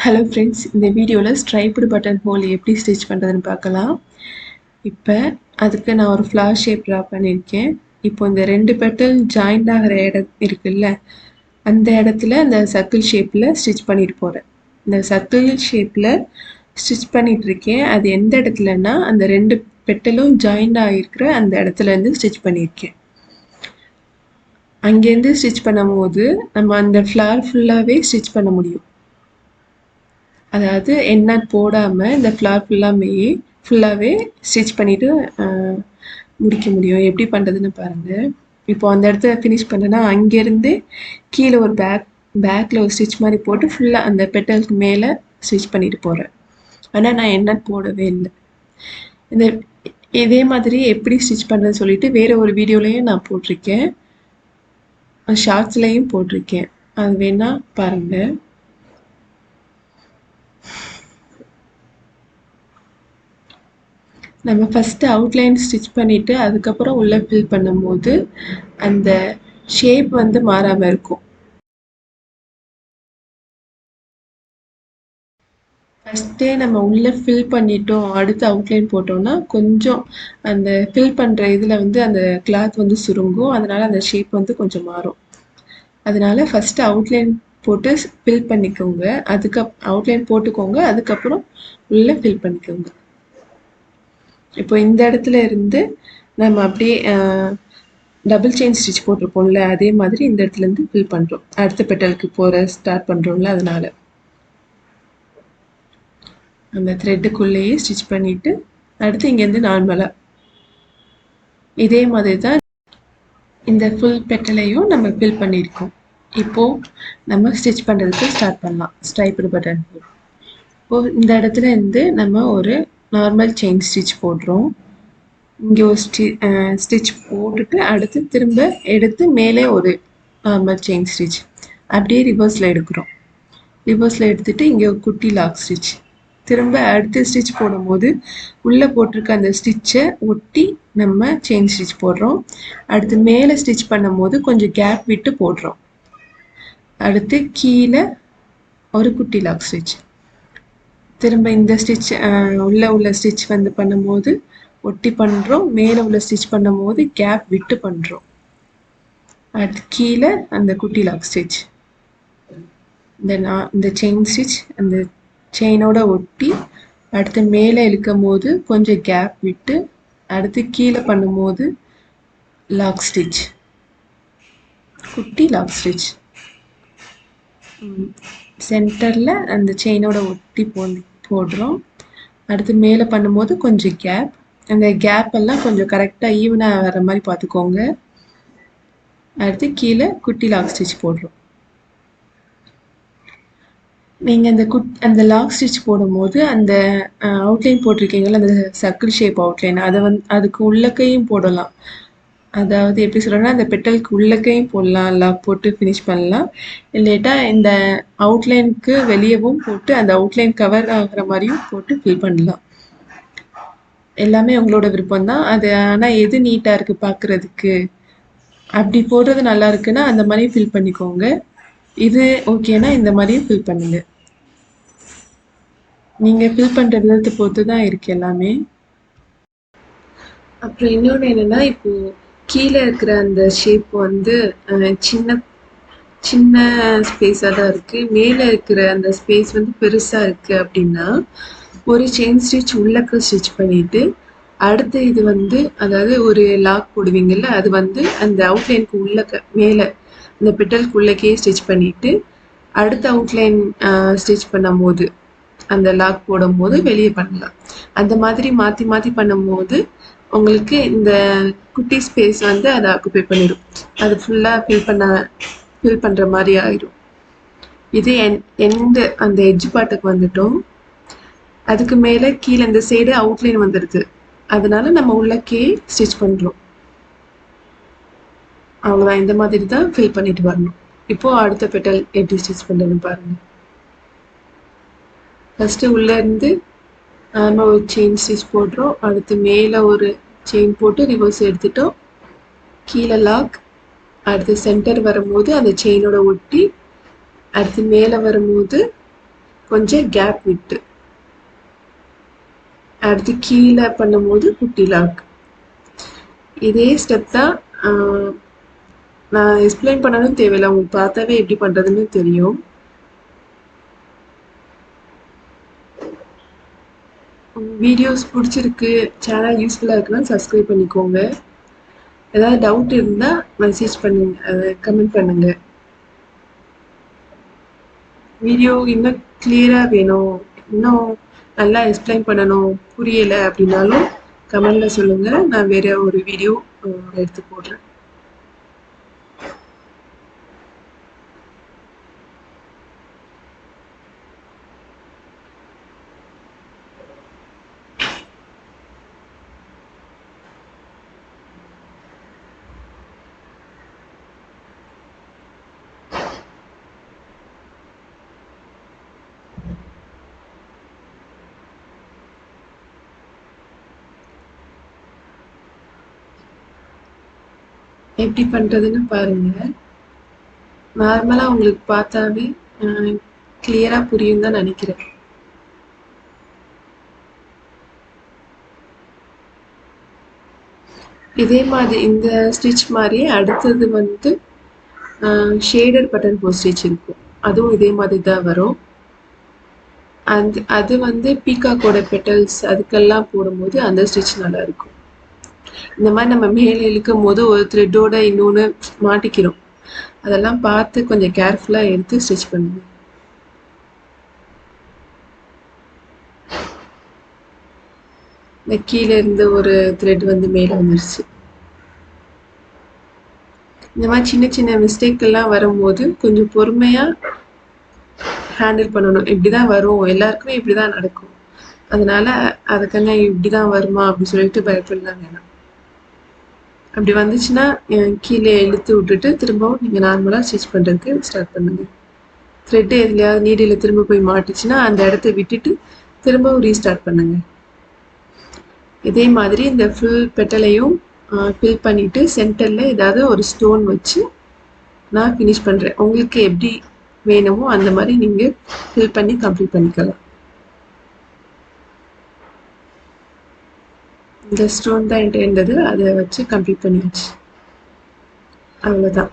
Hello friends, இந்த வீடியோவில் striped button whole எப்படி ஸ்டிச் பண்ணுறதுன்னு பார்க்கலாம். இப்போ அதுக்கு நான் ஒரு ஃப்ளார் ஷேப் ட்ரா பண்ணியிருக்கேன். இப்போ இந்த 2 பெட்டல் ஜாயிண்ட் ஆகிற இடம் இருக்குல்ல, அந்த இடத்துல அந்த சர்க்கிள் ஷேப்பில் ஸ்டிச் பண்ணிட்டு போகிறேன். இந்த சர்க்கிள் ஷேப்பில் ஸ்டிச் பண்ணிகிட்ருக்கேன். அது எந்த இடத்துலன்னா அந்த 2 பெட்டலும் ஜாயிண்ட் ஆகிருக்கிற அந்த இடத்துலேருந்து ஸ்டிச் பண்ணியிருக்கேன். அங்கேருந்து ஸ்டிச் பண்ணும் போது நம்ம அந்த ஃப்ளார் ஃபுல்லாகவே ஸ்டிச் பண்ண முடியும். அதாவது எண்ணெய் போடாமல் இந்த ஃப்ளார் ஃபுல்லாகவே ஸ்டிச் பண்ணிவிட்டு முடிக்க முடியும். எப்படி பண்ணுறதுன்னு பாருங்கள். இப்போ அந்த இடத்த ஃபினிஷ் பண்ணேன்னா அங்கேருந்து கீழே ஒரு பேக்கில் ஒரு ஸ்டிச் மாதிரி போட்டு ஃபுல்லாக அந்த பெட்டலுக்கு மேலே ஸ்டிச் பண்ணிட்டு போகிறேன். ஆனால் நான் எண்ணெய் போடவே இல்லை. இந்த இதே மாதிரி எப்படி ஸ்டிச் பண்ணுறதுன்னு சொல்லிட்டு வேறு ஒரு வீடியோலையும் நான் போட்டிருக்கேன், ஷார்ட்ஸ்லையும் போட்டிருக்கேன். அது வேணால் பாருங்கள். நம்ம ஃபஸ்ட்டு அவுட்லைன் ஸ்டிச் பண்ணிவிட்டு அதுக்கப்புறம் உள்ளே ஃபில் பண்ணும்போது அந்த ஷேப் வந்து மாறாமல் இருக்கும். ஃபஸ்ட்டே நம்ம உள்ளே ஃபில் பண்ணிட்டோம், அடுத்து அவுட்லைன் போட்டோம்னா கொஞ்சம் அந்த ஃபில் பண்ணுற இதில் வந்து அந்த கிளாத் வந்து சுருங்கும். அதனால் அந்த ஷேப் வந்து கொஞ்சம் மாறும். அதனால் ஃபஸ்ட்டு அவுட்லைன் போட்டு ஃபில் பண்ணிக்கோங்க. அவுட்லைன் போட்டுக்கோங்க, அதுக்கப்புறம் உள்ளே ஃபில் பண்ணிக்கோங்க. இப்போ இந்த இடத்துல இருந்து நம்ம அப்படியே டபுள் செயின் ஸ்டிச் போட்டிருப்போம்ல, அதே மாதிரி இந்த இடத்துல இருந்து ஃபில் பண்ணுறோம். அடுத்த பெட்டலுக்கு போகிற ஸ்டார்ட் பண்ணுறோம்ல, அதனால அந்த த்ரெட்டுக்குள்ளேயே ஸ்டிச் பண்ணிவிட்டு அடுத்து இங்கேருந்து நார்மலாக இதே மாதிரி தான் இந்த ஃபுல் பெட்டலையும் நம்ம ஃபில் பண்ணியிருக்கோம். இப்போது நம்ம ஸ்டிச் பண்ணுறதுக்கு ஸ்டார்ட் பண்ணலாம். Striped button. இப்போது இந்த இடத்துல இருந்து நம்ம ஒரு நார்மல் செயின் ஸ்டிச் போடுறோம். இங்கே ஒரு ஸ்டிச் போட்டுட்டு அடுத்து திரும்ப எடுத்து மேலே ஒரு நார்மல் செயின் ஸ்டிச் அப்படியே ரிவர்ஸில் எடுக்கிறோம். ரிவர்ஸில் எடுத்துகிட்டு இங்கே ஒரு குட்டி லாக் ஸ்டிச். திரும்ப அடுத்த ஸ்டிச் போடும்போது உள்ளே போட்டிருக்க அந்த ஸ்டிச்சை ஒட்டி நம்ம செயின் ஸ்டிச் போடுறோம். அடுத்து மேலே ஸ்டிச் பண்ணும் போது கொஞ்சம் கேப் விட்டு போடுறோம். அடுத்து கீழே ஒரு குட்டி லாக் ஸ்டிச். திரும்ப இந்த ஸ்டிச் உள்ள ஸ்டிச் வந்து பண்ணும்போது ஒட்டி பண்ணுறோம். மேலே உள்ள ஸ்டிச் பண்ணும்போது கேப் விட்டு பண்ணுறோம். அடுத்து கீழே அந்த குட்டி லாக் ஸ்டிச். இந்த செயின் ஸ்டிச் அந்த செயினோட ஒட்டி அடுத்து மேலே இழுக்கும் போது கொஞ்சம் கேப் விட்டு அடுத்து கீழே பண்ணும்போது லாக் ஸ்டிச், குட்டி லாக் ஸ்டிச். சென்டரில் அந்த செயினோட ஒட்டி போடுறோம். அடுத்து மேலே பண்ணும்போது கொஞ்சம் கேப். அந்த கேப் எல்லாம் கொஞ்சம் கரெக்டாக ஈவனாக வர மாதிரி பார்த்துக்கோங்க. அடுத்து கீழே குட்டி லாக் ஸ்டிச் போடுறோம். நீங்கள் அந்த லாக் ஸ்டிச் போடும்போது அந்த அவுட்லைன் போட்டிருக்கீங்களா, அந்த சர்க்கிள் ஷேப் அவுட்லைன், அதுக்கு உள்ளக்கையும் போடலாம். அதாவது எப்படி சொல்கிறேன்னா அந்த பெட்டலுக்கு உள்ளக்கையும் போடலாம், லாக் போட்டு ஃபினிஷ் பண்ணலாம். இல்லைட்டா இந்த அவுட்லைனுக்கு வெளியவும் போட்டு அந்த அவுட்லைன் கவர் ஆகிற மாதிரியும் போட்டு ஃபில் பண்ணலாம். எல்லாமே உங்களோட விருப்பம் தான் அது. ஆனால் எது நீட்டாக இருக்குது பார்க்குறதுக்கு, அப்படி போடுறது நல்லா இருக்குன்னா அந்த மாதிரி ஃபில் பண்ணிக்கோங்க. இது ஓகேனா இந்த மாதிரியும் ஃபில் பண்ணுங்க. நீங்கள் ஃபில் பண்ணுற விதத்தை பொறுத்து தான் இருக்குது எல்லாமே. அப்புறம் இன்னொன்று என்னென்னா, இப்போது கீழே இருக்கிற அந்த ஷேப் வந்து சின்ன சின்ன ஸ்பேஸாக தான் இருக்குது. மேலே இருக்கிற அந்த ஸ்பேஸ் வந்து பெருசாக இருக்குது அப்படின்னா ஒரு செயின் ஸ்டிச் உள்ளக்க ஸ்டிச் பண்ணிவிட்டு அடுத்த இது வந்து அதாவது ஒரு லாக் போடுவீங்கள்ல, அது வந்து அந்த அவுட்லைனுக்கு உள்ளக்க மேலே இந்த பெட்டலுக்கு உள்ளக்கே ஸ்டிச் பண்ணிவிட்டு அடுத்த அவுட்லைன் ஸ்டிச் பண்ணும் போது அந்த லாக் போடும்போது வெளியே பண்ணலாம். அந்த மாதிரி மாற்றி மாற்றி பண்ணும்போது உங்களுக்கு இந்த குட்டி ஸ்பேஸ் வந்து அதை ஆக்குபை பண்ணிடும். அது ஃபுல்லாக ஃபில் பண்ணுற மாதிரி ஆயிடும். இது எந்த அந்த எட்ஜ் பார்ட்டுக்கு வந்துட்டோம். அதுக்கு மேலே கீழே இந்த சைடு அவுட்லைன் வந்துடுது. அதனால நம்ம உள்ளக்கே ஸ்டிச் பண்ணுறோம். அவ்வளோதான். இந்த மாதிரி தான் ஃபில் பண்ணிட்டு வரணும். இப்போது அடுத்த பெட்டல் எப்படி ஸ்டிச் பண்ணுறதுன்னு பாருங்கள். ஃபஸ்ட்டு உள்ளேருந்து நம்ம ஒரு செயின் ஸ்டிச் போடுறோம். அடுத்து மேலே ஒரு செயின் போட்டு ரிவர்ஸ் எடுத்துட்டோம். கீழே லாக். அடுத்து சென்டர் வரும்போது அந்த செயினோட ஒட்டி அடுத்து மேலே வரும்போது கொஞ்சம் கேப் விட்டு, அடுத்து கீழே பண்ணும்போது குட்டி லாக். இதே ஸ்டெப் தான். நான் எக்ஸ்பிளைன் பண்ணணும் தேவையில்லை, உங்களுக்கு பார்த்தாவே எப்படி பண்ணுறதுன்னு தெரியும். வீடியோஸ் பிடிச்சிருக்கு, சேனல் யூஸ்ஃபுல்லாக இருக்குன்னா சப்ஸ்கிரைப் பண்ணிக்கோங்க. ஏதாவது டவுட் இருந்தால் மெசேஜ் பண்ணுங்க, அதை கமெண்ட் பண்ணுங்கள். வீடியோ இன்னும் கிளியராக வேணும், இன்னும் நல்லா எக்ஸ்பிளைன் பண்ணணும், புரியலை அப்படின்னாலும் கமெண்டில் சொல்லுங்கள். நான் வேறு ஒரு வீடியோ எடுத்து போடுறேன். எப்படி பண்ணுறதுன்னு பாருங்கள். நார்மலாக உங்களுக்கு பார்த்தாவே கிளியராக புரியும் தான் நினைக்கிறேன். இதே மாதிரி இந்த ஸ்டிச் மாதிரியே அடுத்தது வந்து ஷேடட் பட்டன் போஸ்ட் ஸ்டிச் இருக்கும். அதுவும் இதே மாதிரி தான் வரும். அது வந்து பீகாக்கோட பெட்டல்ஸ் அதுக்கெல்லாம் போடும்போது அந்த ஸ்டிச் நல்லா இருக்கும். இந்த மாதிரி நம்ம மேலே இழுக்கும் போது ஒரு த்ரெட்டோட இன்னொன்று மாட்டிக்கிறோம். அதெல்லாம் பார்த்து கொஞ்சம் கேர்ஃபுல்லாக எடுத்து ஸ்டிச் பண்ணுங்க. இந்த கீழே இருந்து ஒரு த்ரெட் வந்து மேலே வந்துருச்சு. இந்த மாதிரி சின்ன சின்ன மிஸ்டேக் எல்லாம் வரும்போது கொஞ்சம் பொறுமையாக ஹேண்டில் பண்ணணும். இப்படி தான் வரும், எல்லாருக்குமே இப்படி தான் நடக்கும். அதனால அதுக்கான இப்படி தான் வருமா அப்படின்னு சொல்லிட்டு பயப்படலாம் வேணாம். அப்படி வந்துச்சுன்னா கீழே இழுத்து விட்டுட்டு திரும்பவும் நீங்கள் நார்மலாக ஸ்டிச் பண்ணுறதுக்கு ஸ்டார்ட் பண்ணுங்க. த்ரெட்டு எதுலையாவது நீடியில் திரும்ப போய் மாட்டுச்சுன்னா அந்த இடத்த விட்டுட்டு திரும்பவும் ரீஸ்டார்ட் பண்ணுங்க. இதே மாதிரி இந்த ஃபுல் பெட்டலையும் ஃபில் பண்ணிவிட்டு சென்டரில் ஏதாவது ஒரு ஸ்டோன் வச்சு நான் ஃபினிஷ் பண்ணுறேன். உங்களுக்கு எப்படி வேணுமோ அந்த மாதிரி நீங்கள் ஃபில் பண்ணி கம்ப்ளீட் பண்ணிக்கலாம். இந்த ஸ்டோன் தான் என்கிட்ட இருந்தது, அதை வச்சு கம்ப்ளீட் பண்ணியாச்சு. அவ்வளோதான்.